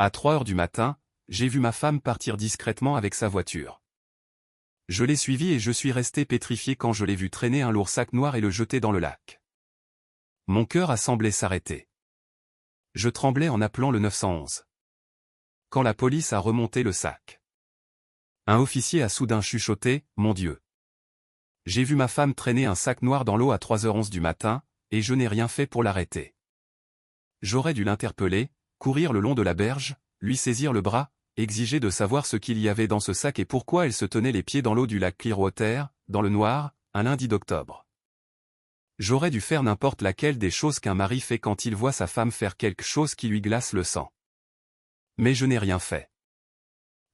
À 3 heures du matin, j'ai vu ma femme partir discrètement avec sa voiture. Je l'ai suivie et je suis resté pétrifié quand je l'ai vue traîner un lourd sac noir et le jeter dans le lac. Mon cœur a semblé s'arrêter. Je tremblais en appelant le 911. Quand la police a remonté le sac, un officier a soudain chuchoté « Mon Dieu !» J'ai vu ma femme traîner un sac noir dans l'eau à 3h11 du matin, et je n'ai rien fait pour l'arrêter. J'aurais dû l'interpeller, courir le long de la berge, lui saisir le bras, exiger de savoir ce qu'il y avait dans ce sac et pourquoi elle se tenait les pieds dans l'eau du lac Clearwater, dans le noir, un lundi d'octobre. J'aurais dû faire n'importe laquelle des choses qu'un mari fait quand il voit sa femme faire quelque chose qui lui glace le sang. Mais je n'ai rien fait.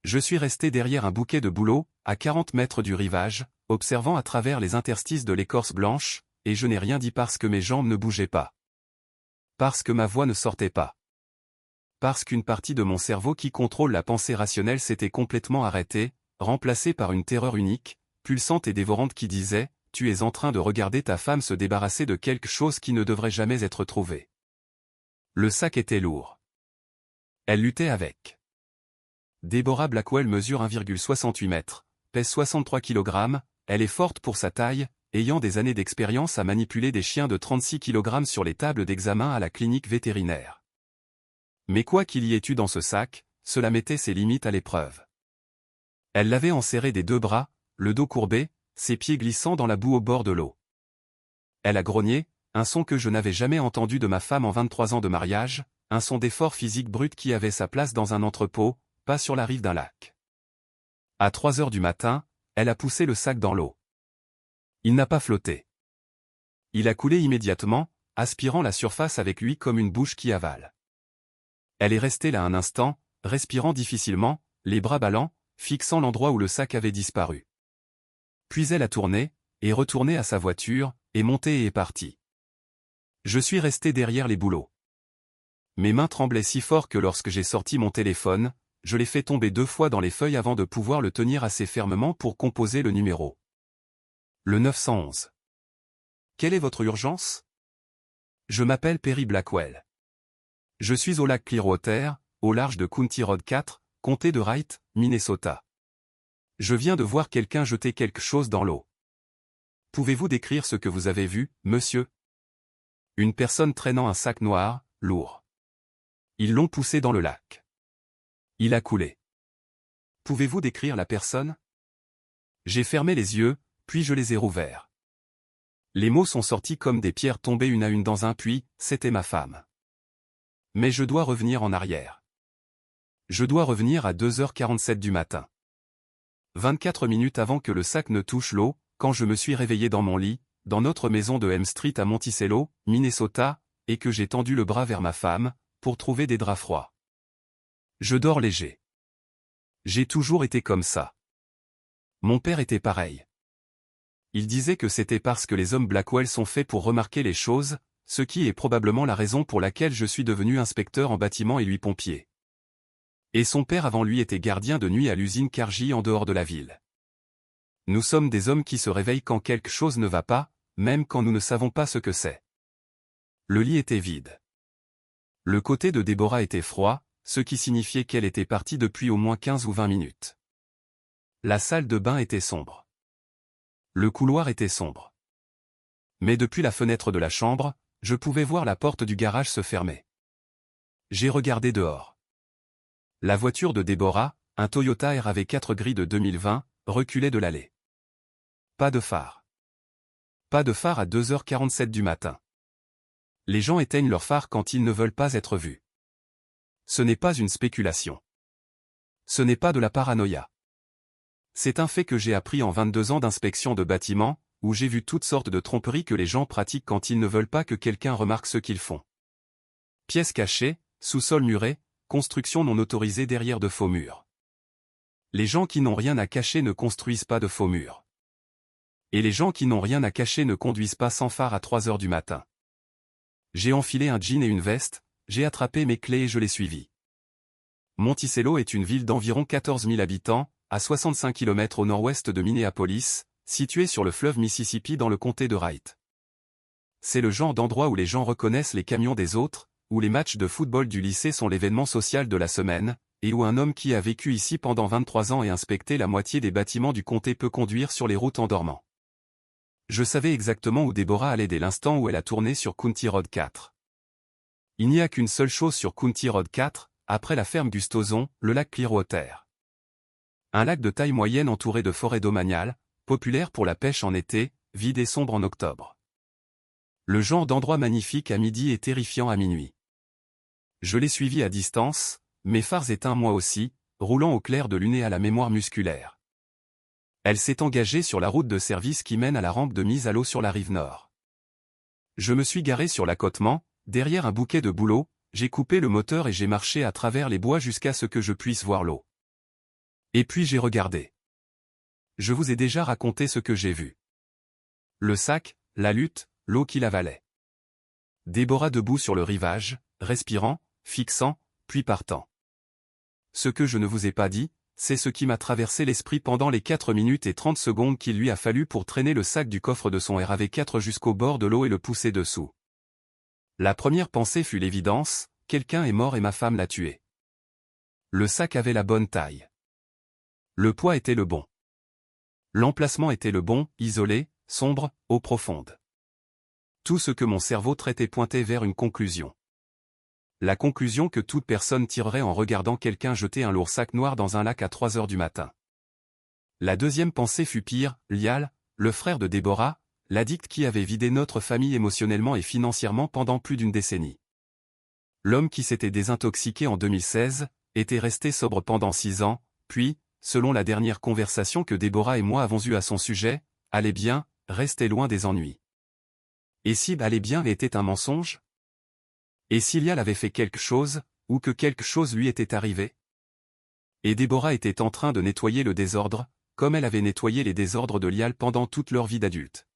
Je suis resté derrière un bouquet de bouleaux, à 40 mètres du rivage, observant à travers les interstices de l'écorce blanche, et je n'ai rien dit parce que mes jambes ne bougeaient pas. Parce que ma voix ne sortait pas. Parce qu'une partie de mon cerveau qui contrôle la pensée rationnelle s'était complètement arrêtée, remplacée par une terreur unique, pulsante et dévorante qui disait « Tu es en train de regarder ta femme se débarrasser de quelque chose qui ne devrait jamais être trouvé. » Le sac était lourd. Elle luttait avec. Deborah Blackwell mesure 1,68 mètres, pèse 63 kg, elle est forte pour sa taille, ayant des années d'expérience à manipuler des chiens de 36 kg sur les tables d'examen à la clinique vétérinaire. Mais quoi qu'il y ait eu dans ce sac, cela mettait ses limites à l'épreuve. Elle l'avait enserré des deux bras, le dos courbé, ses pieds glissant dans la boue au bord de l'eau. Elle a grogné, un son que je n'avais jamais entendu de ma femme en 23 ans de mariage, un son d'effort physique brut qui avait sa place dans un entrepôt, pas sur la rive d'un lac. À 3 heures du matin, elle a poussé le sac dans l'eau. Il n'a pas flotté. Il a coulé immédiatement, aspirant la surface avec lui comme une bouche qui avale. Elle est restée là un instant, respirant difficilement, les bras ballants, fixant l'endroit où le sac avait disparu. Puis elle a tourné, est retournée à sa voiture, est montée et est partie. Je suis resté derrière les bouleaux. Mes mains tremblaient si fort que lorsque j'ai sorti mon téléphone, je l'ai fait tomber 2 fois dans les feuilles avant de pouvoir le tenir assez fermement pour composer le numéro. Le 911. Quelle est votre urgence? Je m'appelle Perry Blackwell. Je suis au lac Clearwater, au large de County Road 4, comté de Wright, Minnesota. Je viens de voir quelqu'un jeter quelque chose dans l'eau. Pouvez-vous décrire ce que vous avez vu, monsieur? Une personne traînant un sac noir, lourd. Ils l'ont poussé dans le lac. Il a coulé. Pouvez-vous décrire la personne? J'ai fermé les yeux, puis je les ai rouverts. Les mots sont sortis comme des pierres tombées une à une dans un puits, c'était ma femme. Mais je dois revenir en arrière. Je dois revenir à 2h47 du matin. 24 minutes avant que le sac ne touche l'eau, quand je me suis réveillé dans mon lit, dans notre maison de M Street à Monticello, Minnesota, et que j'ai tendu le bras vers ma femme, pour trouver des draps froids. Je dors léger. J'ai toujours été comme ça. Mon père était pareil. Il disait que c'était parce que les hommes Blackwell sont faits pour remarquer les choses, ce qui est probablement la raison pour laquelle je suis devenu inspecteur en bâtiment et lui pompier. Et son père avant lui était gardien de nuit à l'usine Cargill en dehors de la ville. Nous sommes des hommes qui se réveillent quand quelque chose ne va pas, même quand nous ne savons pas ce que c'est. Le lit était vide. Le côté de Deborah était froid, ce qui signifiait qu'elle était partie depuis au moins 15 ou 20 minutes. La salle de bain était sombre. Le couloir était sombre. Mais depuis la fenêtre de la chambre, je pouvais voir la porte du garage se fermer. J'ai regardé dehors. La voiture de Deborah, un Toyota RAV4 gris de 2020, reculait de l'allée. Pas de phare. Pas de phare à 2h47 du matin. Les gens éteignent leurs phares quand ils ne veulent pas être vus. Ce n'est pas une spéculation. Ce n'est pas de la paranoïa. C'est un fait que j'ai appris en 22 ans d'inspection de bâtiments, où j'ai vu toutes sortes de tromperies que les gens pratiquent quand ils ne veulent pas que quelqu'un remarque ce qu'ils font. Pièces cachées, sous-sol muré, construction non autorisée derrière de faux murs. Les gens qui n'ont rien à cacher ne construisent pas de faux murs. Et les gens qui n'ont rien à cacher ne conduisent pas sans phare à 3 heures du matin. J'ai enfilé un jean et une veste, j'ai attrapé mes clés et je l'ai suivi. Monticello est une ville d'environ 14 000 habitants, à 65 km au nord-ouest de Minneapolis, située sur le fleuve Mississippi dans le comté de Wright. C'est le genre d'endroit où les gens reconnaissent les camions des autres, où les matchs de football du lycée sont l'événement social de la semaine, et où un homme qui a vécu ici pendant 23 ans et inspecté la moitié des bâtiments du comté peut conduire sur les routes en dormant. Je savais exactement où Deborah allait dès l'instant où elle a tourné sur County Road 4. Il n'y a qu'une seule chose sur County Road 4, après la ferme Gustozon, le lac Clearwater. Un lac de taille moyenne entouré de forêts domaniales, populaire pour la pêche en été, vide et sombre en octobre. Le genre d'endroit magnifique à midi et terrifiant à minuit. Je l'ai suivi à distance, mes phares éteints moi aussi, roulant au clair de lune à la mémoire musculaire. Elle s'est engagée sur la route de service qui mène à la rampe de mise à l'eau sur la rive nord. Je me suis garé sur l'accotement, derrière un bouquet de bouleaux, j'ai coupé le moteur et j'ai marché à travers les bois jusqu'à ce que je puisse voir l'eau. Et puis j'ai regardé. Je vous ai déjà raconté ce que j'ai vu. Le sac, la lutte, l'eau qui l'avalait. Deborah debout sur le rivage, respirant, fixant, puis partant. Ce que je ne vous ai pas dit, c'est ce qui m'a traversé l'esprit pendant les 4 minutes et 30 secondes qu'il lui a fallu pour traîner le sac du coffre de son RAV4 jusqu'au bord de l'eau et le pousser dessous. La première pensée fut l'évidence, quelqu'un est mort et ma femme l'a tué. Le sac avait la bonne taille. Le poids était le bon. L'emplacement était le bon, isolé, sombre, eau profonde. Tout ce que mon cerveau traitait pointait vers une conclusion. La conclusion que toute personne tirerait en regardant quelqu'un jeter un lourd sac noir dans un lac à 3 heures du matin. La deuxième pensée fut pire, Lial, le frère de Deborah, l'addict qui avait vidé notre famille émotionnellement et financièrement pendant plus d'une décennie. L'homme qui s'était désintoxiqué en 2016, était resté sobre pendant 6 ans, puis, selon la dernière conversation que Deborah et moi avons eue à son sujet, allait bien, restait loin des ennuis. Et si allait bien était un mensonge? Et si Lial avait fait quelque chose, ou que quelque chose lui était arrivé? Et Deborah était en train de nettoyer le désordre, comme elle avait nettoyé les désordres de Lial pendant toute leur vie d'adulte.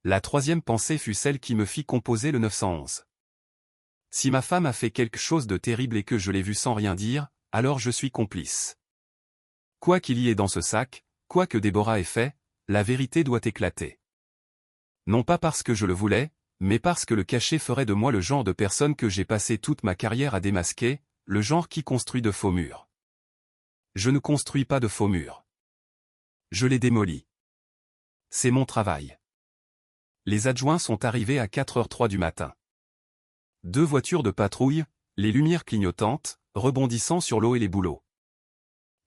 La troisième pensée fut celle qui me fit composer le 911. Si ma femme a fait quelque chose de terrible et que je l'ai vu sans rien dire, alors je suis complice. Quoi qu'il y ait dans ce sac, quoi que Deborah ait fait, la vérité doit éclater. Non pas parce que je le voulais, mais parce que le cachet ferait de moi le genre de personne que j'ai passé toute ma carrière à démasquer, le genre qui construit de faux murs. Je ne construis pas de faux murs. Je les démolis. C'est mon travail. Les adjoints sont arrivés à 4h03 du matin. 2 voitures de patrouille, les lumières clignotantes, rebondissant sur l'eau et les bouleaux.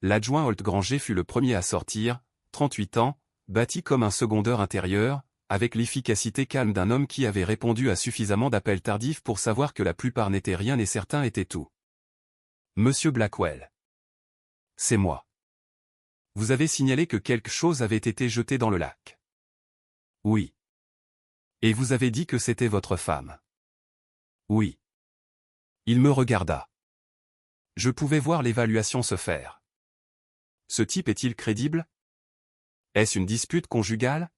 L'adjoint Holt Granger fut le premier à sortir, 38 ans, bâti comme un secondeur intérieur, avec l'efficacité calme d'un homme qui avait répondu à suffisamment d'appels tardifs pour savoir que la plupart n'étaient rien et certains étaient tout. Monsieur Blackwell. C'est moi. Vous avez signalé que quelque chose avait été jeté dans le lac. Oui. Et vous avez dit que c'était votre femme. Oui. Il me regarda. Je pouvais voir l'évaluation se faire. Ce type est-il crédible? Est-ce une dispute conjugale?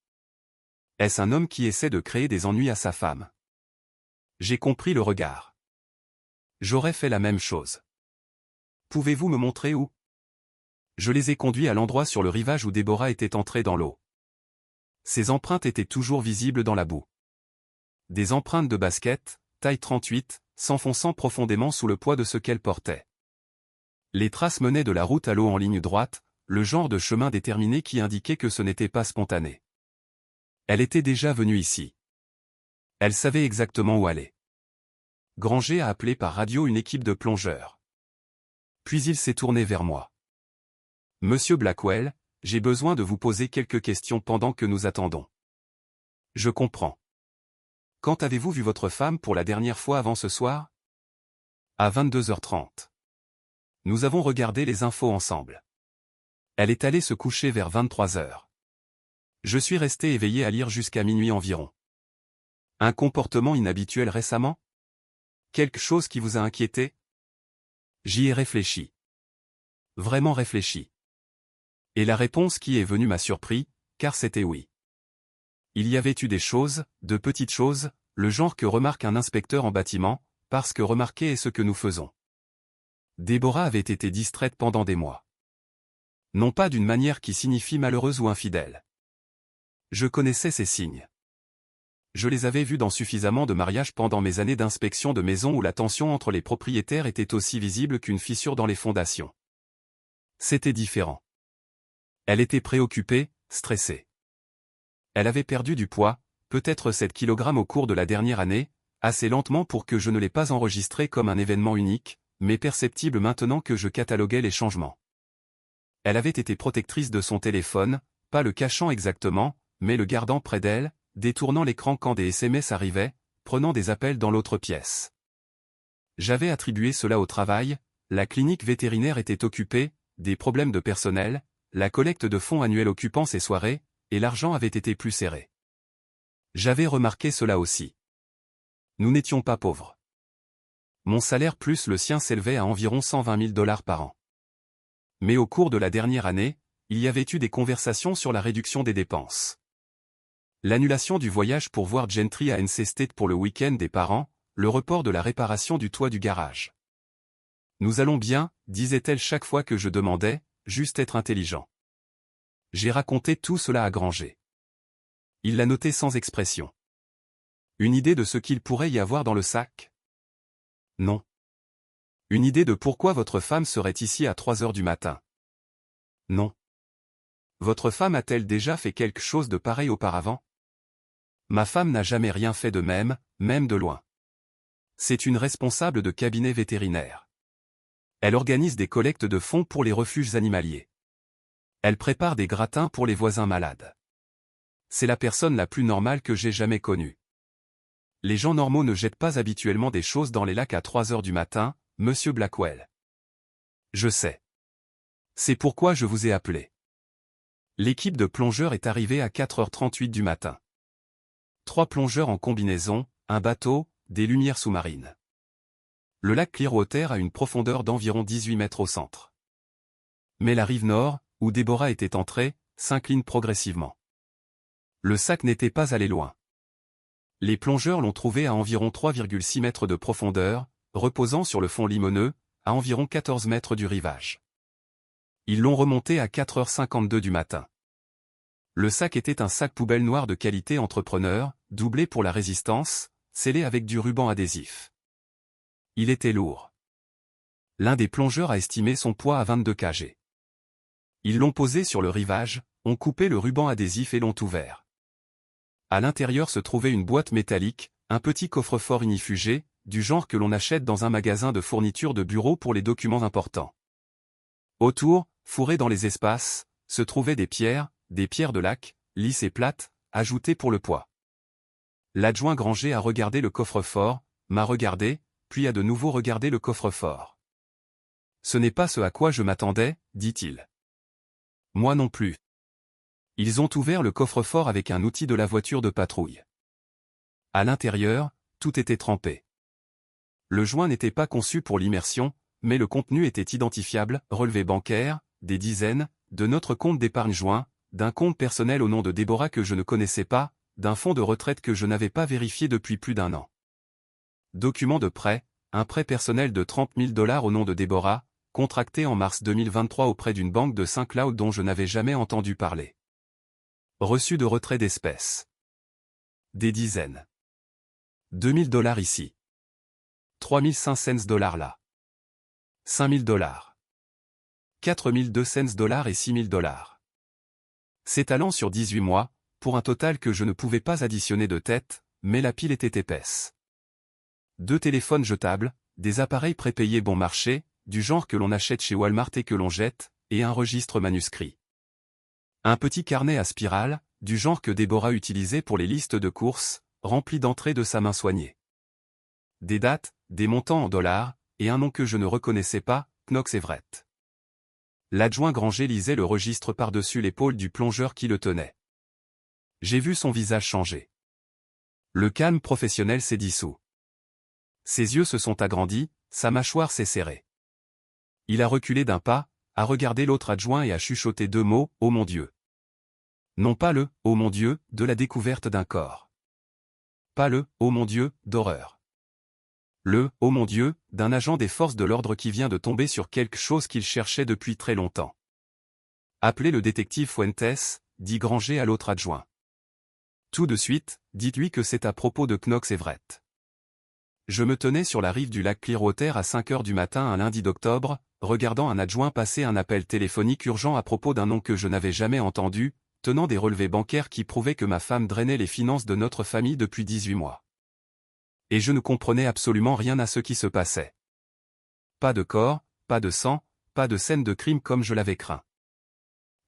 Est-ce un homme qui essaie de créer des ennuis à sa femme? J'ai compris le regard. J'aurais fait la même chose. Pouvez-vous me montrer où? Je les ai conduits à l'endroit sur le rivage où Deborah était entrée dans l'eau. Ses empreintes étaient toujours visibles dans la boue. Des empreintes de basket, taille 38, s'enfonçant profondément sous le poids de ce qu'elle portait. Les traces menaient de la route à l'eau en ligne droite, le genre de chemin déterminé qui indiquait que ce n'était pas spontané. Elle était déjà venue ici. Elle savait exactement où aller. Granger a appelé par radio une équipe de plongeurs. Puis il s'est tourné vers moi. Monsieur Blackwell, j'ai besoin de vous poser quelques questions pendant que nous attendons. Je comprends. Quand avez-vous vu votre femme pour la dernière fois avant ce soir? À 22h30. Nous avons regardé les infos ensemble. Elle est allée se coucher vers 23h. Je suis resté éveillé à lire jusqu'à minuit environ. Un comportement inhabituel récemment? Quelque chose qui vous a inquiété? J'y ai réfléchi. Vraiment réfléchi. Et la réponse qui est venue m'a surpris, car c'était oui. Il y avait eu des choses, de petites choses, le genre que remarque un inspecteur en bâtiment, parce que remarquer est ce que nous faisons. Deborah avait été distraite pendant des mois. Non pas d'une manière qui signifie malheureuse ou infidèle. Je connaissais ces signes. Je les avais vus dans suffisamment de mariages pendant mes années d'inspection de maisons où la tension entre les propriétaires était aussi visible qu'une fissure dans les fondations. C'était différent. Elle était préoccupée, stressée. Elle avait perdu du poids, peut-être 7 kg au cours de la dernière année, assez lentement pour que je ne l'ai pas enregistré comme un événement unique, mais perceptible maintenant que je cataloguais les changements. Elle avait été protectrice de son téléphone, pas le cachant exactement, mais le gardant près d'elle, détournant l'écran quand des SMS arrivaient, prenant des appels dans l'autre pièce. J'avais attribué cela au travail, la clinique vétérinaire était occupée, des problèmes de personnel, la collecte de fonds annuelle occupant ses soirées, et l'argent avait été plus serré. J'avais remarqué cela aussi. Nous n'étions pas pauvres. Mon salaire plus le sien s'élevait à environ 120 000 $ par an. Mais au cours de la dernière année, il y avait eu des conversations sur la réduction des dépenses. L'annulation du voyage pour voir Gentry à NC State pour le week-end des parents, le report de la réparation du toit du garage. Nous allons bien, disait-elle chaque fois que je demandais, juste être intelligent. J'ai raconté tout cela à Granger. Il l'a noté sans expression. Une idée de ce qu'il pourrait y avoir dans le sac? Non. Une idée de pourquoi votre femme serait ici à 3 heures du matin? Non. Votre femme a-t-elle déjà fait quelque chose de pareil auparavant? Ma femme n'a jamais rien fait de même de loin. C'est une responsable de cabinet vétérinaire. Elle organise des collectes de fonds pour les refuges animaliers. Elle prépare des gratins pour les voisins malades. C'est la personne la plus normale que j'ai jamais connue. Les gens normaux ne jettent pas habituellement des choses dans les lacs à 3 heures du matin, monsieur Blackwell. Je sais. C'est pourquoi je vous ai appelé. L'équipe de plongeurs est arrivée à 4h38 du matin. 3 plongeurs en combinaison, un bateau, des lumières sous-marines. Le lac Clearwater a une profondeur d'environ 18 mètres au centre. Mais la rive nord, où Deborah était entrée, s'incline progressivement. Le sac n'était pas allé loin. Les plongeurs l'ont trouvé à environ 3,6 mètres de profondeur, reposant sur le fond limoneux, à environ 14 mètres du rivage. Ils l'ont remonté à 4h52 du matin. Le sac était un sac poubelle noir de qualité entrepreneur, doublé pour la résistance, scellé avec du ruban adhésif. Il était lourd. L'un des plongeurs a estimé son poids à 22 kg. Ils l'ont posé sur le rivage, ont coupé le ruban adhésif et l'ont ouvert. À l'intérieur se trouvait une boîte métallique, un petit coffre-fort inifugé, du genre que l'on achète dans un magasin de fourniture de bureau pour les documents importants. Autour, fourrés dans les espaces, se trouvaient des pierres de lac, lisses et plates, ajoutées pour le poids. L'adjoint Granger a regardé le coffre-fort, m'a regardé, puis a de nouveau regardé le coffre-fort. Ce n'est pas ce à quoi je m'attendais, dit-il. Moi non plus. Ils ont ouvert le coffre-fort avec un outil de la voiture de patrouille. À l'intérieur, tout était trempé. Le joint n'était pas conçu pour l'immersion, mais le contenu était identifiable, relevé bancaire, des dizaines, de notre compte d'épargne joint, d'un compte personnel au nom de Deborah que je ne connaissais pas, d'un fonds de retraite que je n'avais pas vérifié depuis plus d'1 an. Document de prêt, un prêt personnel de 30 000 $ au nom de Deborah, contracté en mars 2023 auprès d'une banque de Saint-Cloud dont je n'avais jamais entendu parler. Reçu de retrait d'espèces. Des dizaines. 2 000 $ ici. 3 500 $ là. 5 000 $. 4 200 $ et 6 000 $. S'étalant sur 18 mois, pour un total que je ne pouvais pas additionner de tête, mais la pile était épaisse. 2 téléphones jetables, des appareils prépayés bon marché, du genre que l'on achète chez Walmart et que l'on jette, et un registre manuscrit. Un petit carnet à spirale, du genre que Deborah utilisait pour les listes de courses, rempli d'entrées de sa main soignée. Des dates, des montants en dollars, et un nom que je ne reconnaissais pas, Knox Everett. L'adjoint Granger lisait le registre par-dessus l'épaule du plongeur qui le tenait. J'ai vu son visage changer. Le calme professionnel s'est dissous. Ses yeux se sont agrandis, sa mâchoire s'est serrée. Il a reculé d'un pas, a regardé l'autre adjoint et a chuchoté 2 mots, « Oh mon Dieu ». Non pas le « Oh mon Dieu » de la découverte d'un corps. Pas le « Oh mon Dieu » d'horreur. Le « Oh mon Dieu » d'un agent des forces de l'ordre qui vient de tomber sur quelque chose qu'il cherchait depuis très longtemps. Appelez le détective Fuentes, dit Granger à l'autre adjoint. Tout de suite, dites-lui que c'est à propos de Knox Everett. Je me tenais sur la rive du lac Clearwater à 5 heures du matin un lundi d'octobre, regardant un adjoint passer un appel téléphonique urgent à propos d'un nom que je n'avais jamais entendu, tenant des relevés bancaires qui prouvaient que ma femme drainait les finances de notre famille depuis 18 mois. Et je ne comprenais absolument rien à ce qui se passait. Pas de corps, pas de sang, pas de scène de crime comme je l'avais craint.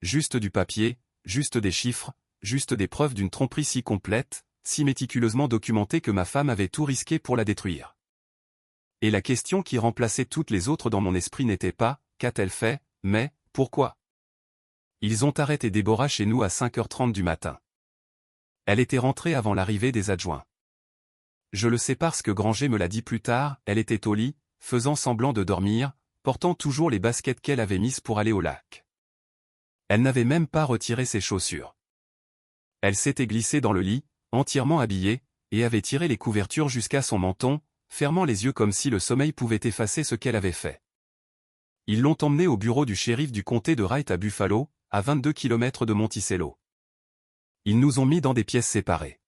Juste du papier, juste des chiffres, juste des preuves d'une tromperie si complète, si méticuleusement documentée que ma femme avait tout risqué pour la détruire. Et la question qui remplaçait toutes les autres dans mon esprit n'était pas « qu'a-t-elle fait ?», mais « pourquoi ?» Ils ont arrêté Déborah chez nous à 5h30 du matin. Elle était rentrée avant l'arrivée des adjoints. Je le sais parce que Granger me l'a dit plus tard, elle était au lit, faisant semblant de dormir, portant toujours les baskets qu'elle avait mises pour aller au lac. Elle n'avait même pas retiré ses chaussures. Elle s'était glissée dans le lit, entièrement habillée, et avait tiré les couvertures jusqu'à son menton, fermant les yeux comme si le sommeil pouvait effacer ce qu'elle avait fait. Ils l'ont emmenée au bureau du shérif du comté de Wright à Buffalo, à 22 km de Monticello. Ils nous ont mis dans des pièces séparées.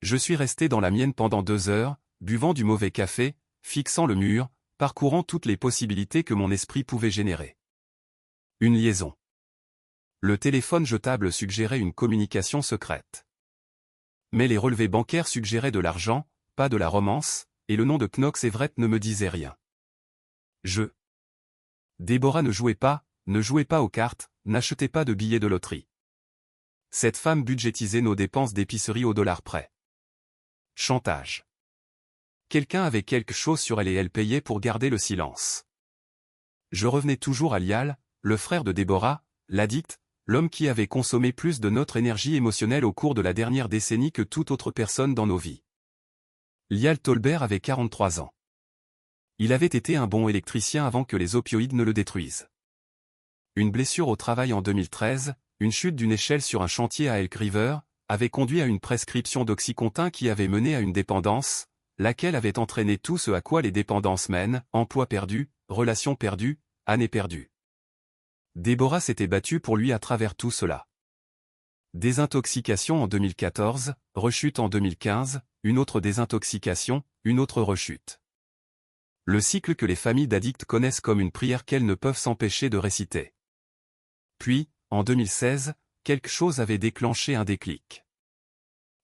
Je suis resté dans la mienne pendant 2 heures, buvant du mauvais café, fixant le mur, parcourant toutes les possibilités que mon esprit pouvait générer. Une liaison. Le téléphone jetable suggérait une communication secrète. Mais les relevés bancaires suggéraient de l'argent, pas de la romance, et le nom de Knox Everett ne me disait rien. Déborah ne jouait pas aux cartes, n'achetait pas de billets de loterie. Cette femme budgétisait nos dépenses d'épicerie au dollar près. Chantage. Quelqu'un avait quelque chose sur elle et elle payait pour garder le silence. Je revenais toujours à Lial, le frère de Déborah, l'addict, l'homme qui avait consommé plus de notre énergie émotionnelle au cours de la dernière décennie que toute autre personne dans nos vies. Lial Tolbert avait 43 ans. Il avait été un bon électricien avant que les opioïdes ne le détruisent. Une blessure au travail en 2013, une chute d'une échelle sur un chantier à Elk River, avait conduit à une prescription d'Oxycontin qui avait mené à une dépendance, laquelle avait entraîné tout ce à quoi les dépendances mènent, emploi perdu, relations perdues, années perdues. Déborah s'était battue pour lui à travers tout cela. Désintoxication en 2014, rechute en 2015, une autre désintoxication, une autre rechute. Le cycle que les familles d'addicts connaissent comme une prière qu'elles ne peuvent s'empêcher de réciter. Puis, en 2016, quelque chose avait déclenché un déclic.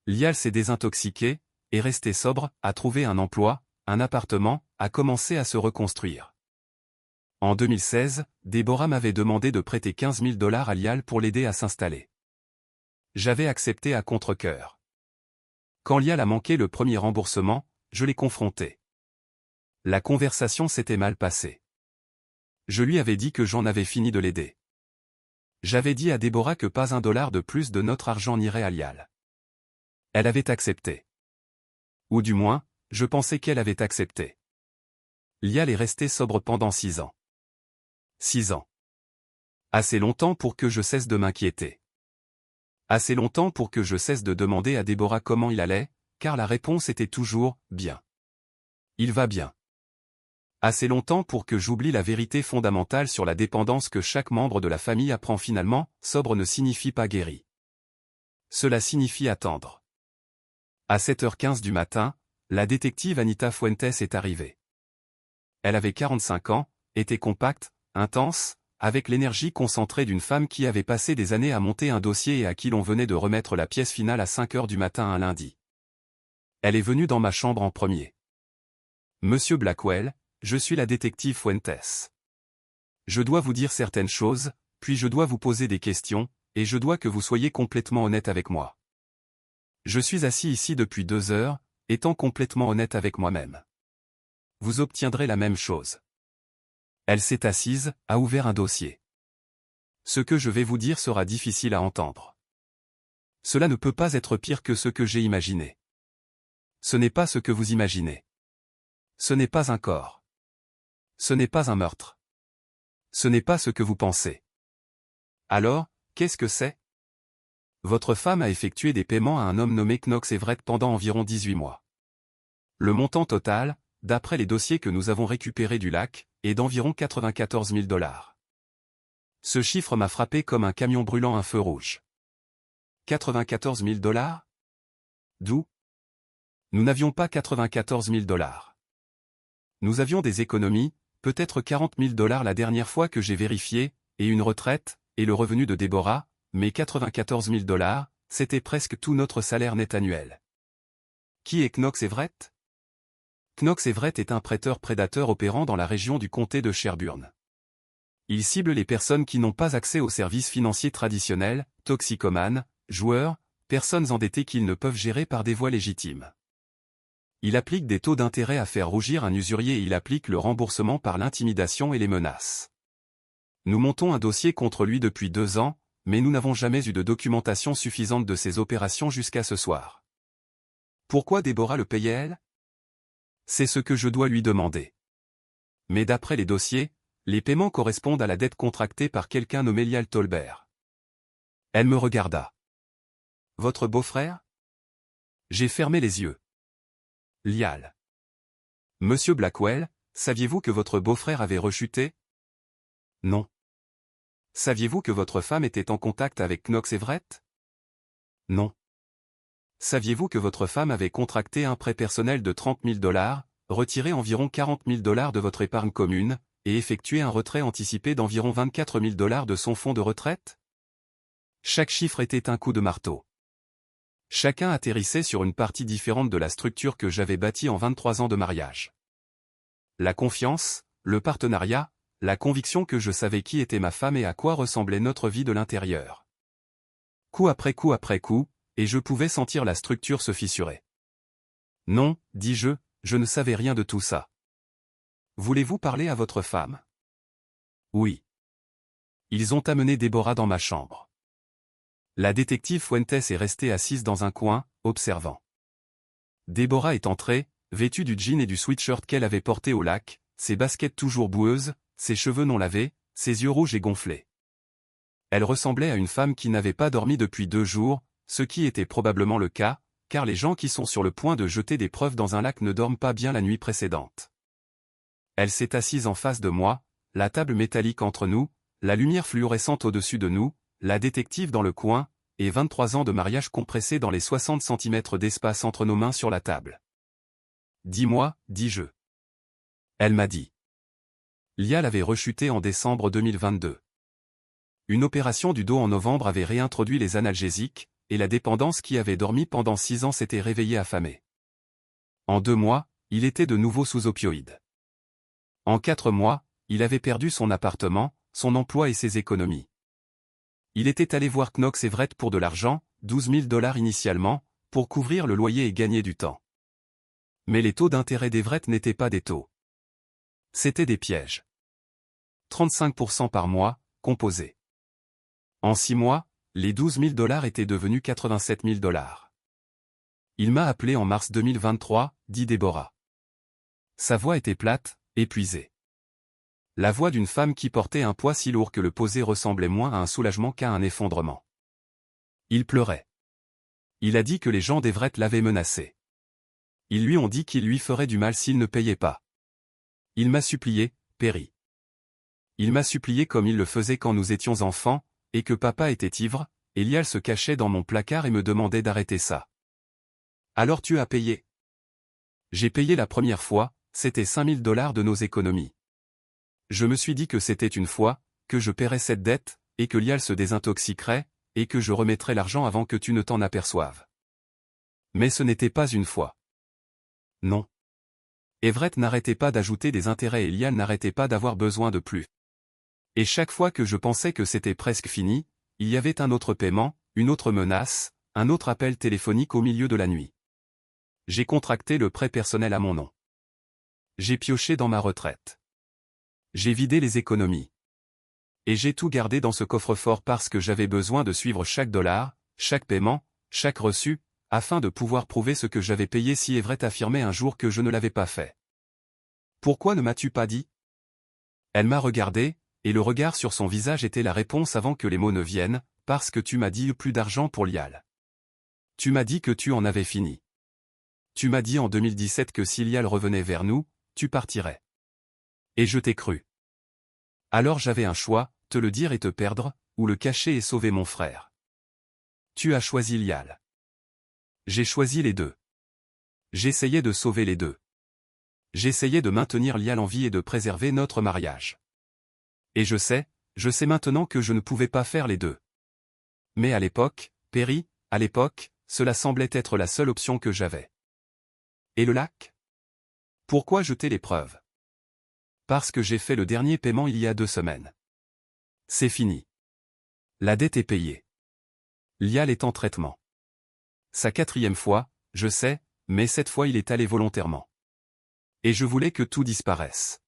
Lial s'est désintoxiqué, est resté sobre, a trouvé un emploi, un appartement, a commencé à se reconstruire. En 2016, Déborah m'avait demandé de prêter 15 000 $ à Lial pour l'aider à s'installer. J'avais accepté à contre-cœur. Quand Lial a manqué le premier remboursement, je l'ai confronté. La conversation s'était mal passée. Je lui avais dit que j'en avais fini de l'aider. J'avais dit à Déborah que pas $1 de plus de notre argent n'irait à Lial. Elle avait accepté. Ou du moins, je pensais qu'elle avait accepté. Lial est resté sobre pendant 6 ans. 6 ans. Assez longtemps pour que je cesse de m'inquiéter. Assez longtemps pour que je cesse de demander à Déborah comment il allait, car la réponse était toujours « bien ». Il va bien. Assez longtemps pour que j'oublie la vérité fondamentale sur la dépendance que chaque membre de la famille apprend finalement, sobre ne signifie pas guéri. Cela signifie attendre. À 7h15 du matin, la détective Anita Fuentes est arrivée. Elle avait 45 ans, était compacte, intense, avec l'énergie concentrée d'une femme qui avait passé des années à monter un dossier et à qui l'on venait de remettre la pièce finale à 5h du matin un lundi. Elle est venue dans ma chambre en premier. Monsieur Blackwell, je suis la détective Fuentes. Je dois vous dire certaines choses, puis je dois vous poser des questions, et je dois que vous soyez complètement honnête avec moi. Je suis assis ici depuis 2 heures, étant complètement honnête avec moi-même. Vous obtiendrez la même chose. Elle s'est assise, a ouvert un dossier. Ce que je vais vous dire sera difficile à entendre. Cela ne peut pas être pire que ce que j'ai imaginé. Ce n'est pas ce que vous imaginez. Ce n'est pas un corps. Ce n'est pas un meurtre. Ce n'est pas ce que vous pensez. Alors, qu'est-ce que c'est? Votre femme a effectué des paiements à un homme nommé Knox Everett pendant environ 18 mois. Le montant total, d'après les dossiers que nous avons récupérés du lac, est d'environ 94 000 $. Ce chiffre m'a frappé comme un camion brûlant un feu rouge. 94 000 $? D'où? Nous n'avions pas 94 000 $. Nous avions des économies, peut-être 40 000 $ la dernière fois que j'ai vérifié, et une retraite, et le revenu de Déborah, mais 94 000 $, c'était presque tout notre salaire net annuel. Qui est Knox Everett? Knox Everett est un prêteur prédateur opérant dans la région du comté de Sherburne. Il cible les personnes qui n'ont pas accès aux services financiers traditionnels, toxicomanes, joueurs, personnes endettées qu'ils ne peuvent gérer par des voies légitimes. Il applique des taux d'intérêt à faire rougir un usurier et il applique le remboursement par l'intimidation et les menaces. Nous montons un dossier contre lui depuis 2 ans, mais nous n'avons jamais eu de documentation suffisante de ses opérations jusqu'à ce soir. Pourquoi Déborah le payait-elle? C'est ce que je dois lui demander. Mais d'après les dossiers, les paiements correspondent à la dette contractée par quelqu'un nommé Lyall Tolbert. Elle me regarda. Votre beau-frère? J'ai fermé les yeux. Lyall. Monsieur Blackwell, saviez-vous que votre beau-frère avait rechuté? Non. Saviez-vous que votre femme était en contact avec Knox Everett? Non. Saviez-vous que votre femme avait contracté un prêt personnel de 30 000 $, retiré environ 40 000 $ de votre épargne commune, et effectué un retrait anticipé d'environ 24 000 $ de son fonds de retraite? Chaque chiffre était un coup de marteau. Chacun atterrissait sur une partie différente de la structure que j'avais bâtie en 23 ans de mariage. La confiance, le partenariat, la conviction que je savais qui était ma femme et à quoi ressemblait notre vie de l'intérieur. Coup après coup après coup, et je pouvais sentir la structure se fissurer. Non, dis-je, je ne savais rien de tout ça. Voulez-vous parler à votre femme? Oui. Ils ont amené Déborah dans ma chambre. La détective Fuentes est restée assise dans un coin, observant. Déborah est entrée, vêtue du jean et du sweatshirt qu'elle avait porté au lac, ses baskets toujours boueuses, ses cheveux non lavés, ses yeux rouges et gonflés. Elle ressemblait à une femme qui n'avait pas dormi depuis 2 jours, ce qui était probablement le cas, car les gens qui sont sur le point de jeter des preuves dans un lac ne dorment pas bien la nuit précédente. Elle s'est assise en face de moi, la table métallique entre nous, la lumière fluorescente au-dessus de nous, la détective dans le coin, et 23 ans de mariage compressés dans les 60 cm d'espace entre nos mains sur la table. Dis-moi, dis-je. Elle m'a dit. Lyall avait rechuté en décembre 2022. Une opération du dos en novembre avait réintroduit les analgésiques, et la dépendance qui avait dormi pendant 6 ans s'était réveillée affamée. En 2 mois, il était de nouveau sous opioïdes. En 4 mois, il avait perdu son appartement, son emploi et ses économies. Il était allé voir Knox Everett pour de l'argent, 12 000 $ initialement, pour couvrir le loyer et gagner du temps. Mais les taux d'intérêt d'Everett n'étaient pas des taux. C'étaient des pièges. 35% par mois, composés. En 6 mois, les 12 000 $ étaient devenus 87 000 $. Il m'a appelé en mars 2023, dit Déborah. Sa voix était plate, épuisée. La voix d'une femme qui portait un poids si lourd que le poser ressemblait moins à un soulagement qu'à un effondrement. Il pleurait. Il a dit que les gens d'Everett l'avaient menacé. Ils lui ont dit qu'ils lui feraient du mal s'il ne payait pas. Il m'a supplié, Perry. Il m'a supplié comme il le faisait quand nous étions enfants, et que papa était ivre, et Lyall se cachait dans mon placard et me demandait d'arrêter ça. Alors tu as payé? J'ai payé la première fois, c'était 5 000 $ de nos économies. Je me suis dit que c'était une fois, que je paierais cette dette, et que Lyall se désintoxiquerait, et que je remettrais l'argent avant que tu ne t'en aperçoives. Mais ce n'était pas une fois. Non. Everett n'arrêtait pas d'ajouter des intérêts et Lyall n'arrêtait pas d'avoir besoin de plus. Et chaque fois que je pensais que c'était presque fini, il y avait un autre paiement, une autre menace, un autre appel téléphonique au milieu de la nuit. J'ai contracté le prêt personnel à mon nom. J'ai pioché dans ma retraite. J'ai vidé les économies. Et j'ai tout gardé dans ce coffre-fort parce que j'avais besoin de suivre chaque dollar, chaque paiement, chaque reçu, afin de pouvoir prouver ce que j'avais payé si Everett affirmait un jour que je ne l'avais pas fait. Pourquoi ne m'as-tu pas dit? Elle m'a regardé, et le regard sur son visage était la réponse avant que les mots ne viennent, parce que tu m'as dit plus d'argent pour Lyall. Tu m'as dit que tu en avais fini. Tu m'as dit en 2017 que si Lyall revenait vers nous, tu partirais. Et je t'ai cru. Alors j'avais un choix, te le dire et te perdre, ou le cacher et sauver mon frère. Tu as choisi Lyall. J'ai choisi les deux. J'essayais de sauver les deux. J'essayais de maintenir Lial en vie et de préserver notre mariage. Et je sais maintenant que je ne pouvais pas faire les deux. Mais à l'époque, Perry, à l'époque, cela semblait être la seule option que j'avais. Et le lac? Pourquoi jeter les preuves? Parce que j'ai fait le dernier paiement il y a 2 semaines. C'est fini. La dette est payée. Lial est en traitement. Sa 4e fois, je sais, mais cette fois il est allé volontairement. Et je voulais que tout disparaisse.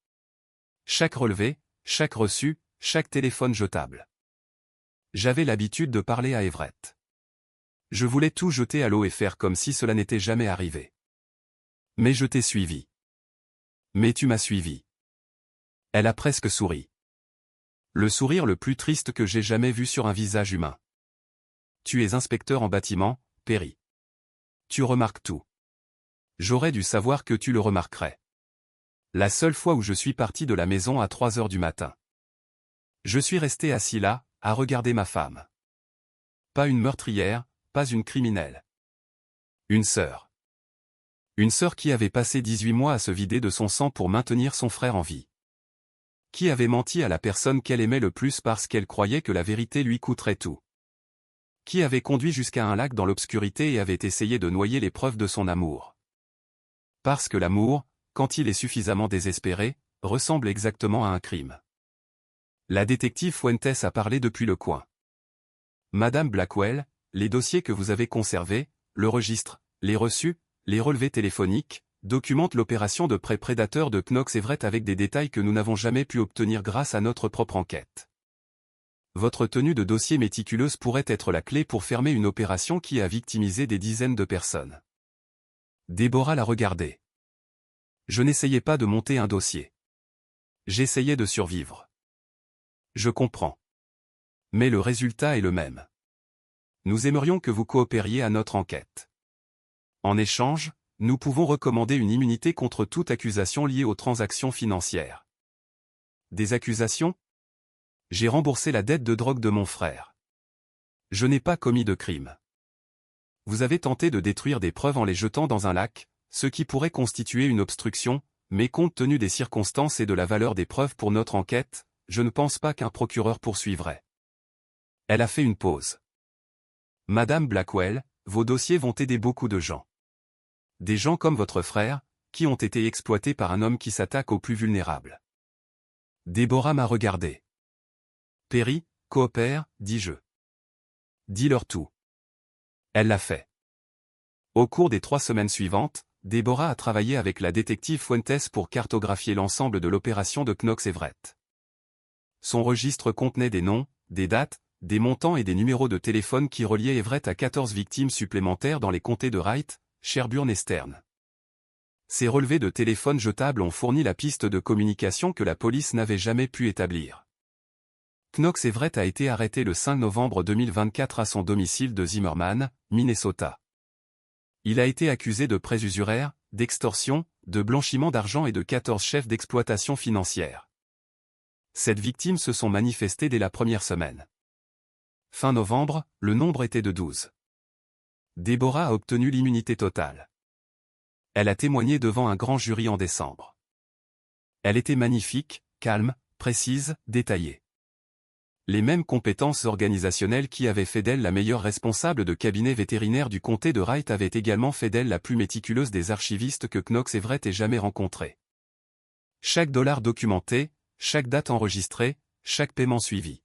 Chaque relevé, chaque reçu, chaque téléphone jetable. J'avais l'habitude de parler à Everett. Je voulais tout jeter à l'eau et faire comme si cela n'était jamais arrivé. Mais je t'ai suivi. Mais tu m'as suivi. Elle a presque souri. Le sourire le plus triste que j'ai jamais vu sur un visage humain. Tu es inspecteur en bâtiment, Perry. Tu remarques tout. J'aurais dû savoir que tu le remarquerais. La seule fois où je suis parti de la maison à 3 heures du matin. Je suis resté assis là, à regarder ma femme. Pas une meurtrière, pas une criminelle. Une sœur. Une sœur qui avait passé 18 mois à se vider de son sang pour maintenir son frère en vie. Qui avait menti à la personne qu'elle aimait le plus parce qu'elle croyait que la vérité lui coûterait tout. Qui avait conduit jusqu'à un lac dans l'obscurité et avait essayé de noyer les preuves de son amour. Parce que l'amour, quand il est suffisamment désespéré, ressemble exactement à un crime. La détective Fuentes a parlé depuis le coin. Madame Blackwell, les dossiers que vous avez conservés, le registre, les reçus, les relevés téléphoniques, documentent l'opération de prêt prédateur de Knox Everett avec des détails que nous n'avons jamais pu obtenir grâce à notre propre enquête. Votre tenue de dossier méticuleuse pourrait être la clé pour fermer une opération qui a victimisé des dizaines de personnes. Déborah l'a regardé. Je n'essayais pas de monter un dossier. J'essayais de survivre. Je comprends. Mais le résultat est le même. Nous aimerions que vous coopériez à notre enquête. En échange, nous pouvons recommander une immunité contre toute accusation liée aux transactions financières. Des accusations? J'ai remboursé la dette de drogue de mon frère. Je n'ai pas commis de crime. Vous avez tenté de détruire des preuves en les jetant dans un lac, ce qui pourrait constituer une obstruction, mais compte tenu des circonstances et de la valeur des preuves pour notre enquête, je ne pense pas qu'un procureur poursuivrait. Elle a fait une pause. Madame Blackwell, vos dossiers vont aider beaucoup de gens. Des gens comme votre frère, qui ont été exploités par un homme qui s'attaque aux plus vulnérables. Déborah m'a regardé. Perry, coopère, dis-je. Dis-leur tout. Elle l'a fait. Au cours des 3 semaines suivantes, Déborah a travaillé avec la détective Fuentes pour cartographier l'ensemble de l'opération de Knox Everett. Son registre contenait des noms, des dates, des montants et des numéros de téléphone qui reliaient Everett à 14 victimes supplémentaires dans les comtés de Wright, Sherburne et Stern. Ces relevés de téléphone jetables ont fourni la piste de communication que la police n'avait jamais pu établir. Knox Everett a été arrêté le 5 novembre 2024 à son domicile de Zimmerman, Minnesota. Il a été accusé de prêts usuraires, d'extorsion, de blanchiment d'argent et de 14 chefs d'exploitation financière. 7 victimes se sont manifestées dès la première semaine. Fin novembre, le nombre était de 12. Déborah a obtenu l'immunité totale. Elle a témoigné devant un grand jury en décembre. Elle était magnifique, calme, précise, détaillée. Les mêmes compétences organisationnelles qui avaient fait d'elle la meilleure responsable de cabinet vétérinaire du comté de Wright avaient également fait d'elle la plus méticuleuse des archivistes que Knox Everett ait jamais rencontrée. Chaque dollar documenté, chaque date enregistrée, chaque paiement suivi.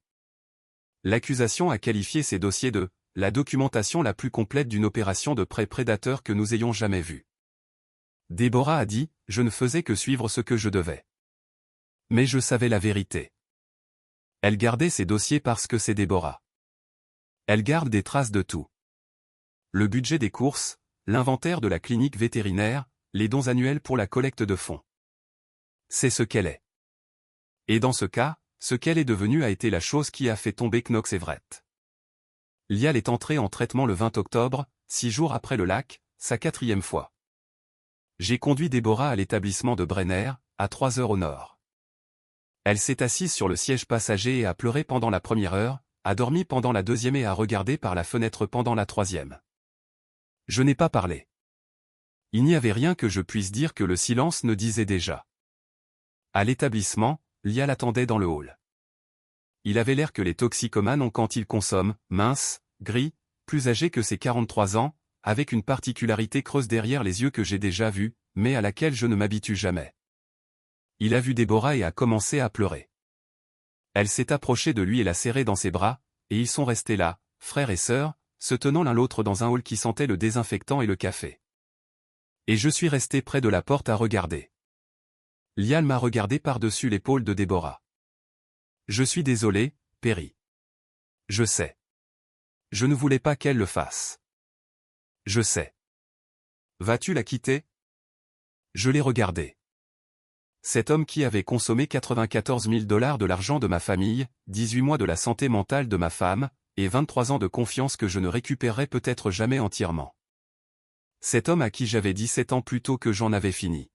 L'accusation a qualifié ces dossiers de « la documentation la plus complète d'une opération de prêt prédateur que nous ayons jamais vue ». Déborah a dit « je ne faisais que suivre ce que je devais. Mais je savais la vérité. » Elle gardait ses dossiers parce que c'est Déborah. Elle garde des traces de tout. Le budget des courses, l'inventaire de la clinique vétérinaire, les dons annuels pour la collecte de fonds. C'est ce qu'elle est. Et dans ce cas, ce qu'elle est devenue a été la chose qui a fait tomber Knox Everett. Lial est entrée en traitement le 20 octobre, 6 jours après le lac, sa 4e fois. J'ai conduit Déborah à l'établissement de Brenner, à 3 heures au nord. Elle s'est assise sur le siège passager et a pleuré pendant la première heure, a dormi pendant la 2e et a regardé par la fenêtre pendant la 3e. Je n'ai pas parlé. Il n'y avait rien que je puisse dire que le silence ne disait déjà. À l'établissement, Lial attendait dans le hall. Il avait l'air que les toxicomanes ont quand ils consomment, mince, gris, plus âgé que ses 43 ans, avec une particularité creuse derrière les yeux que j'ai déjà vue, mais à laquelle je ne m'habitue jamais. Il a vu Déborah et a commencé à pleurer. Elle s'est approchée de lui et l'a serré dans ses bras, et ils sont restés là, frère et sœur, se tenant l'un l'autre dans un hall qui sentait le désinfectant et le café. Et je suis resté près de la porte à regarder. Lial m'a regardé par-dessus l'épaule de Déborah. Je suis désolé, Perry. Je sais. Je ne voulais pas qu'elle le fasse. Je sais. Vas-tu la quitter? Je l'ai regardé. Cet homme qui avait consommé 94 000 $ de l'argent de ma famille, 18 mois de la santé mentale de ma femme, et 23 ans de confiance que je ne récupérerai peut-être jamais entièrement. Cet homme à qui j'avais 17 ans plus tôt que j'en avais fini.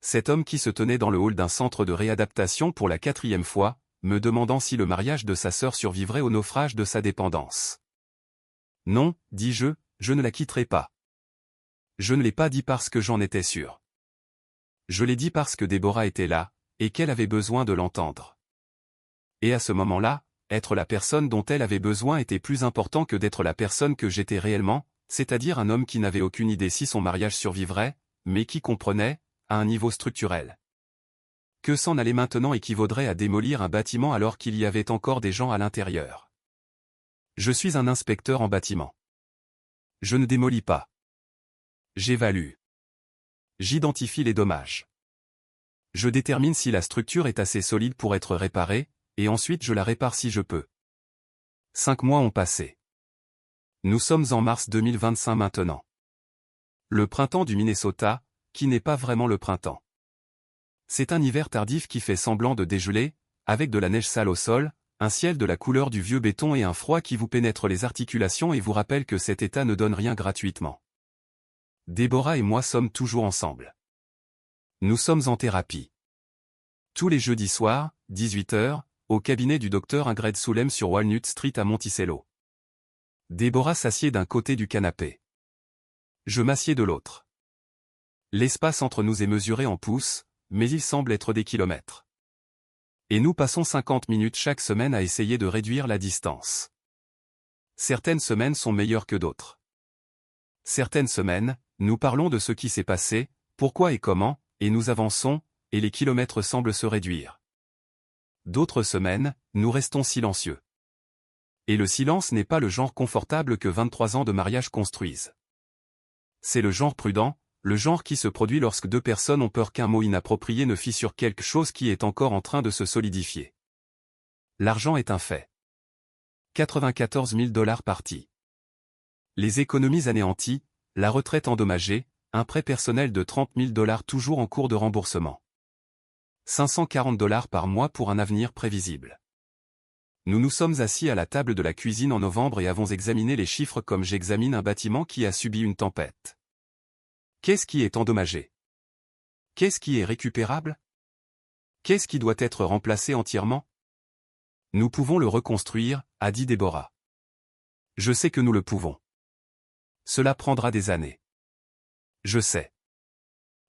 Cet homme qui se tenait dans le hall d'un centre de réadaptation pour la 4e fois, me demandant si le mariage de sa sœur survivrait au naufrage de sa dépendance. Non, dis-je, je ne la quitterai pas. Je ne l'ai pas dit parce que j'en étais sûr. Je l'ai dit parce que Déborah était là, et qu'elle avait besoin de l'entendre. Et à ce moment-là, être la personne dont elle avait besoin était plus important que d'être la personne que j'étais réellement, c'est-à-dire un homme qui n'avait aucune idée si son mariage survivrait, mais qui comprenait, à un niveau structurel, que s'en aller maintenant équivaudrait à démolir un bâtiment alors qu'il y avait encore des gens à l'intérieur. Je suis un inspecteur en bâtiment. Je ne démolis pas. J'évalue. J'identifie les dommages. Je détermine si la structure est assez solide pour être réparée, et ensuite je la répare si je peux. 5 mois ont passé. Nous sommes en mars 2025 maintenant. Le printemps du Minnesota, qui n'est pas vraiment le printemps. C'est un hiver tardif qui fait semblant de dégeler, avec de la neige sale au sol, un ciel de la couleur du vieux béton et un froid qui vous pénètre les articulations et vous rappelle que cet état ne donne rien gratuitement. Déborah et moi sommes toujours ensemble. Nous sommes en thérapie. Tous les jeudis soirs, 18 h, au cabinet du docteur Ingrid Soulem sur Walnut Street à Monticello. Déborah s'assied d'un côté du canapé. Je m'assieds de l'autre. L'espace entre nous est mesuré en pouces, mais il semble être des kilomètres. Et nous passons 50 minutes chaque semaine à essayer de réduire la distance. Certaines semaines sont meilleures que d'autres. Certaines semaines, nous parlons de ce qui s'est passé, pourquoi et comment, et nous avançons, et les kilomètres semblent se réduire. D'autres semaines, nous restons silencieux. Et le silence n'est pas le genre confortable que 23 ans de mariage construisent. C'est le genre prudent, le genre qui se produit lorsque deux personnes ont peur qu'un mot inapproprié ne fissure quelque chose qui est encore en train de se solidifier. L'argent est un fait. 94 000 $ partis. Les économies anéanties, la retraite endommagée, un prêt personnel de 30 000 $ toujours en cours de remboursement. 540 $ par mois pour un avenir prévisible. Nous nous sommes assis à la table de la cuisine en novembre et avons examiné les chiffres comme j'examine un bâtiment qui a subi une tempête. Qu'est-ce qui est endommagé? Qu'est-ce qui est récupérable? Qu'est-ce qui doit être remplacé entièrement? Nous pouvons le reconstruire, a dit Déborah. Je sais que nous le pouvons. Cela prendra des années. Je sais.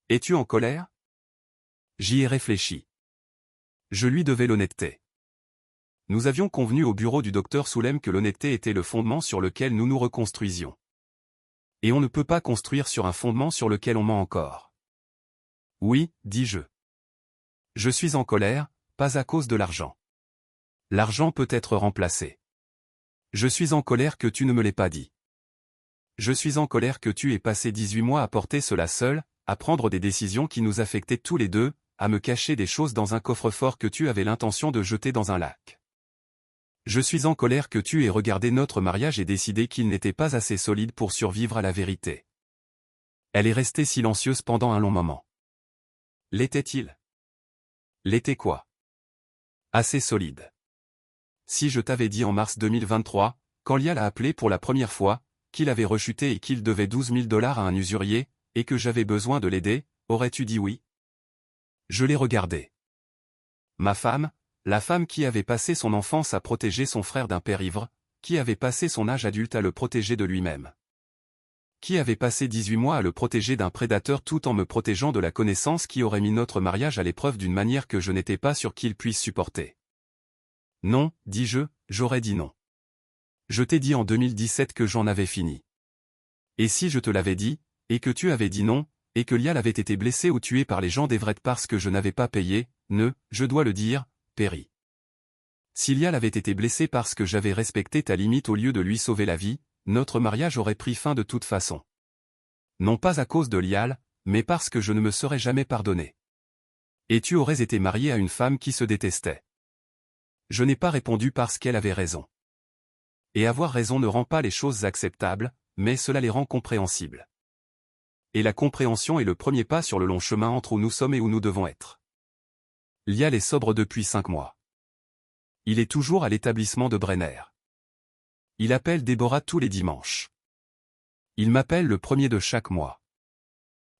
Es-tu en colère? J'y ai réfléchi. Je lui devais l'honnêteté. Nous avions convenu au bureau du docteur Soulem que l'honnêteté était le fondement sur lequel nous nous reconstruisions. Et on ne peut pas construire sur un fondement sur lequel on ment encore. Oui, dis-je. Je suis en colère, pas à cause de l'argent. L'argent peut être remplacé. Je suis en colère que tu ne me l'aies pas dit. Je suis en colère que tu aies passé 18 mois à porter cela seul, à prendre des décisions qui nous affectaient tous les deux, à me cacher des choses dans un coffre-fort que tu avais l'intention de jeter dans un lac. Je suis en colère que tu aies regardé notre mariage et décidé qu'il n'était pas assez solide pour survivre à la vérité. Elle est restée silencieuse pendant un long moment. L'était-il? L'était quoi? Assez solide. Si je t'avais dit en mars 2023, quand Lial a appelé pour la première fois, qu'il avait rechuté et qu'il devait 12 000 $ à un usurier, et que j'avais besoin de l'aider, aurais-tu dit oui? Je l'ai regardé. Ma femme, la femme qui avait passé son enfance à protéger son frère d'un père ivre, qui avait passé son âge adulte à le protéger de lui-même. qui avait passé 18 mois à le protéger d'un prédateur tout en me protégeant de la connaissance qui aurait mis notre mariage à l'épreuve d'une manière que je n'étais pas sûr qu'il puisse supporter. Non, dis-je, j'aurais dit non. Je t'ai dit en 2017 que j'en avais fini. Et si je te l'avais dit, et que tu avais dit non, et que Lial avait été blessé ou tué par les gens d'Everett parce que je n'avais pas payé, je dois le dire, Perry. Si Lial avait été blessé parce que j'avais respecté ta limite au lieu de lui sauver la vie, notre mariage aurait pris fin de toute façon. Non pas à cause de Lial, mais parce que je ne me serais jamais pardonné. Et tu aurais été marié à une femme qui se détestait. Je n'ai pas répondu parce qu'elle avait raison. Et avoir raison ne rend pas les choses acceptables, mais cela les rend compréhensibles. Et la compréhension est le premier pas sur le long chemin entre où nous sommes et où nous devons être. Lial est sobre depuis 5 mois. Il est toujours à l'établissement de Brenner. Il appelle Déborah tous les dimanches. Il m'appelle le premier de chaque mois.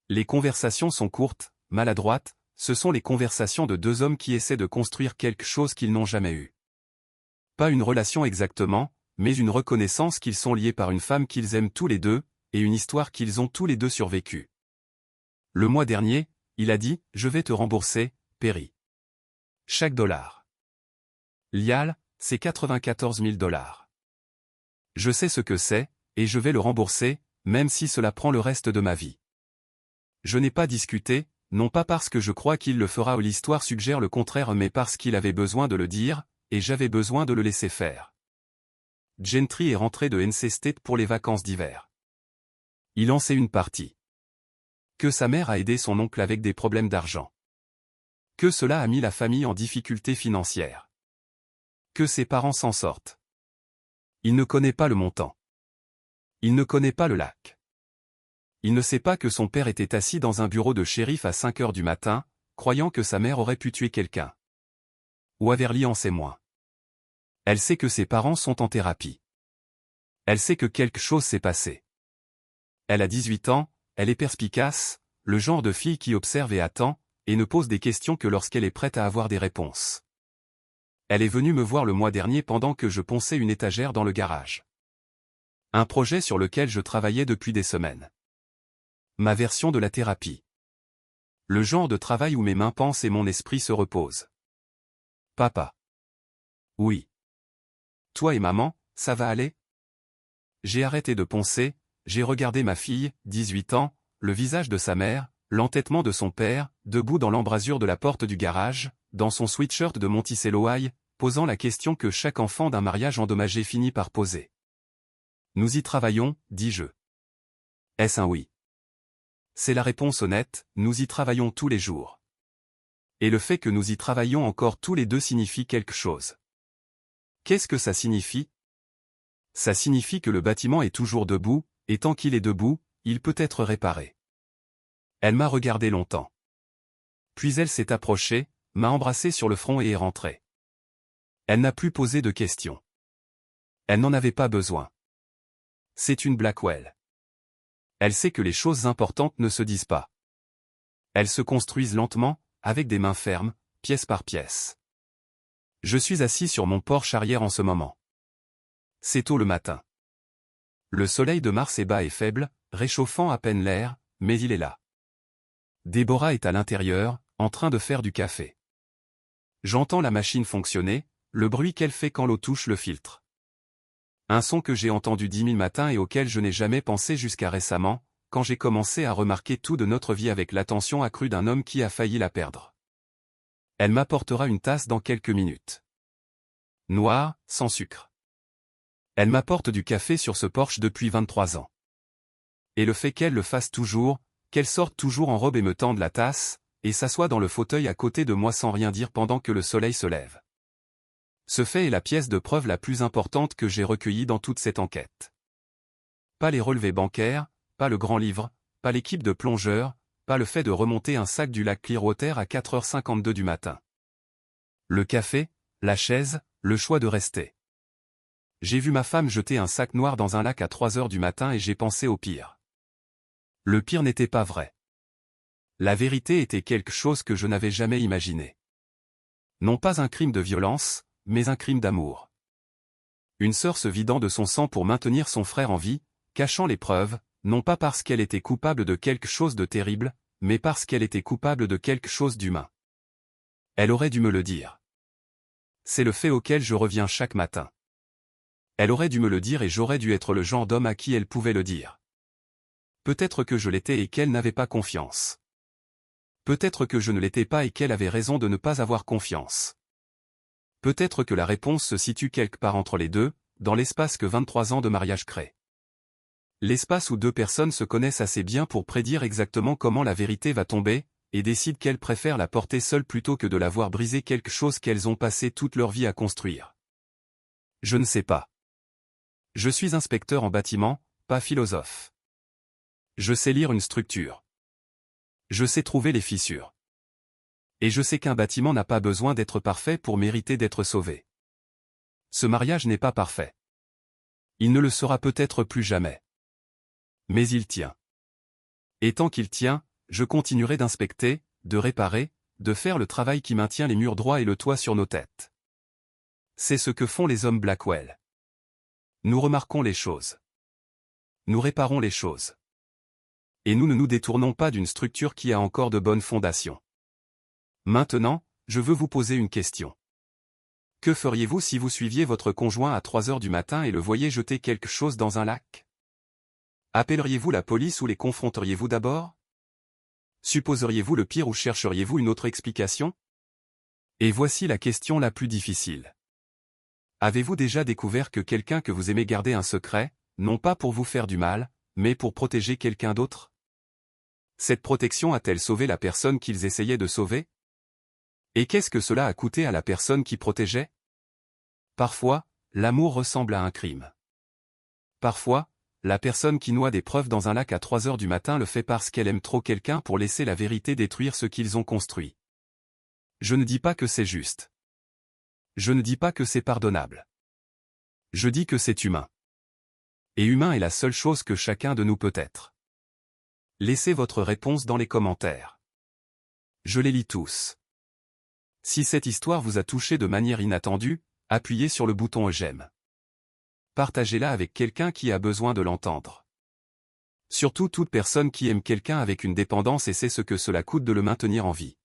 Les conversations sont courtes, maladroites, ce sont les conversations de deux hommes qui essaient de construire quelque chose qu'ils n'ont jamais eu. Pas une relation exactement, mais une reconnaissance qu'ils sont liés par une femme qu'ils aiment tous les deux, et une histoire qu'ils ont tous les deux survécue. Le mois dernier, il a dit « Je vais te rembourser, Perry. » Chaque dollar. Lial, c'est 94 000 $. Je sais ce que c'est, et je vais le rembourser, même si cela prend le reste de ma vie. Je n'ai pas discuté, non pas parce que je crois qu'il le fera ou l'histoire suggère le contraire mais parce qu'il avait besoin de le dire, et j'avais besoin de le laisser faire. Gentry est rentré de NC State pour les vacances d'hiver. Il en sait une partie. Que sa mère a aidé son oncle avec des problèmes d'argent. Que cela a mis la famille en difficulté financière. Que ses parents s'en sortent. Il ne connaît pas le montant. Il ne connaît pas le lac. Il ne sait pas que son père était assis dans un bureau de shérif à 5 heures du matin, croyant que sa mère aurait pu tuer quelqu'un. Waverly en sait moins. Elle sait que ses parents sont en thérapie. Elle sait que quelque chose s'est passé. Elle a 18 ans, elle est perspicace, le genre de fille qui observe et attend, et ne pose des questions que lorsqu'elle est prête à avoir des réponses. Elle est venue me voir le mois dernier pendant que je ponçais une étagère dans le garage. Un projet sur lequel je travaillais depuis des semaines. Ma version de la thérapie. Le genre de travail où mes mains pensent et mon esprit se repose. Papa. Oui. Toi et maman, ça va aller? J'ai arrêté de poncer, j'ai regardé ma fille, 18 ans, le visage de sa mère, l'entêtement de son père, debout dans l'embrasure de la porte du garage, dans son sweatshirt de Monticello High, posant la question que chaque enfant d'un mariage endommagé finit par poser. Nous y travaillons, dis-je. Est-ce un oui? C'est la réponse honnête, nous y travaillons tous les jours. Et le fait que nous y travaillons encore tous les deux signifie quelque chose. Qu'est-ce que ça signifie? Ça signifie que le bâtiment est toujours debout, et tant qu'il est debout, il peut être réparé. Elle m'a regardé longtemps. Puis elle s'est approchée, m'a embrassé sur le front et est rentrée. Elle n'a plus posé de questions. Elle n'en avait pas besoin. C'est une Blackwell. Elle sait que les choses importantes ne se disent pas. Elles se construisent lentement, avec des mains fermes, pièce par pièce. Je suis assis sur mon porche arrière en ce moment. C'est tôt le matin. Le soleil de Mars est bas et faible, réchauffant à peine l'air, mais il est là. Déborah est à l'intérieur, en train de faire du café. J'entends la machine fonctionner, le bruit qu'elle fait quand l'eau touche le filtre. Un son que j'ai entendu 10 000 matins et auquel je n'ai jamais pensé jusqu'à récemment, quand j'ai commencé à remarquer tout de notre vie avec l'attention accrue d'un homme qui a failli la perdre. Elle m'apportera une tasse dans quelques minutes. Noire, sans sucre. Elle m'apporte du café sur ce porche depuis 23 ans. Et le fait qu'elle le fasse toujours, qu'elle sorte toujours en robe et me tende la tasse, et s'assoit dans le fauteuil à côté de moi sans rien dire pendant que le soleil se lève. Ce fait est la pièce de preuve la plus importante que j'ai recueillie dans toute cette enquête. Pas les relevés bancaires, pas le grand livre, pas l'équipe de plongeurs, pas le fait de remonter un sac du lac Clearwater à 4h52 du matin. Le café, la chaise, le choix de rester. J'ai vu ma femme jeter un sac noir dans un lac à 3h du matin et j'ai pensé au pire. Le pire n'était pas vrai. La vérité était quelque chose que je n'avais jamais imaginé. Non pas un crime de violence, mais un crime d'amour. Une sœur se vidant de son sang pour maintenir son frère en vie, cachant les preuves, non pas parce qu'elle était coupable de quelque chose de terrible, mais parce qu'elle était coupable de quelque chose d'humain. Elle aurait dû me le dire. C'est le fait auquel je reviens chaque matin. Elle aurait dû me le dire et j'aurais dû être le genre d'homme à qui elle pouvait le dire. Peut-être que je l'étais et qu'elle n'avait pas confiance. Peut-être que je ne l'étais pas et qu'elle avait raison de ne pas avoir confiance. Peut-être que la réponse se situe quelque part entre les deux, dans l'espace que 23 ans de mariage créent. L'espace où deux personnes se connaissent assez bien pour prédire exactement comment la vérité va tomber, et décident qu'elles préfèrent la porter seule plutôt que de la voir briser quelque chose qu'elles ont passé toute leur vie à construire. Je ne sais pas. Je suis inspecteur en bâtiment, pas philosophe. Je sais lire une structure. Je sais trouver les fissures. Et je sais qu'un bâtiment n'a pas besoin d'être parfait pour mériter d'être sauvé. Ce mariage n'est pas parfait. Il ne le sera peut-être plus jamais. Mais il tient. Et tant qu'il tient, je continuerai d'inspecter, de réparer, de faire le travail qui maintient les murs droits et le toit sur nos têtes. C'est ce que font les hommes Blackwell. Nous remarquons les choses. Nous réparons les choses. Et nous ne nous détournons pas d'une structure qui a encore de bonnes fondations. Maintenant, je veux vous poser une question. Que feriez-vous si vous suiviez votre conjoint à 3 heures du matin et le voyiez jeter quelque chose dans un lac? Appelleriez-vous la police ou les confronteriez-vous d'abord? Supposeriez-vous le pire ou chercheriez-vous une autre explication? Et voici la question la plus difficile. Avez-vous déjà découvert que quelqu'un que vous aimez garder un secret, non pas pour vous faire du mal, mais pour protéger quelqu'un d'autre? Cette protection a-t-elle sauvé la personne qu'ils essayaient de sauver? Et qu'est-ce que cela a coûté à la personne qui protégeait? Parfois, l'amour ressemble à un crime. Parfois, la personne qui noie des preuves dans un lac à 3 heures du matin le fait parce qu'elle aime trop quelqu'un pour laisser la vérité détruire ce qu'ils ont construit. Je ne dis pas que c'est juste. Je ne dis pas que c'est pardonnable. Je dis que c'est humain. Et humain est la seule chose que chacun de nous peut être. Laissez votre réponse dans les commentaires. Je les lis tous. Si cette histoire vous a touché de manière inattendue, appuyez sur le bouton j'aime. Partagez-la avec quelqu'un qui a besoin de l'entendre. Surtout toute personne qui aime quelqu'un avec une dépendance et sait ce que cela coûte de le maintenir en vie.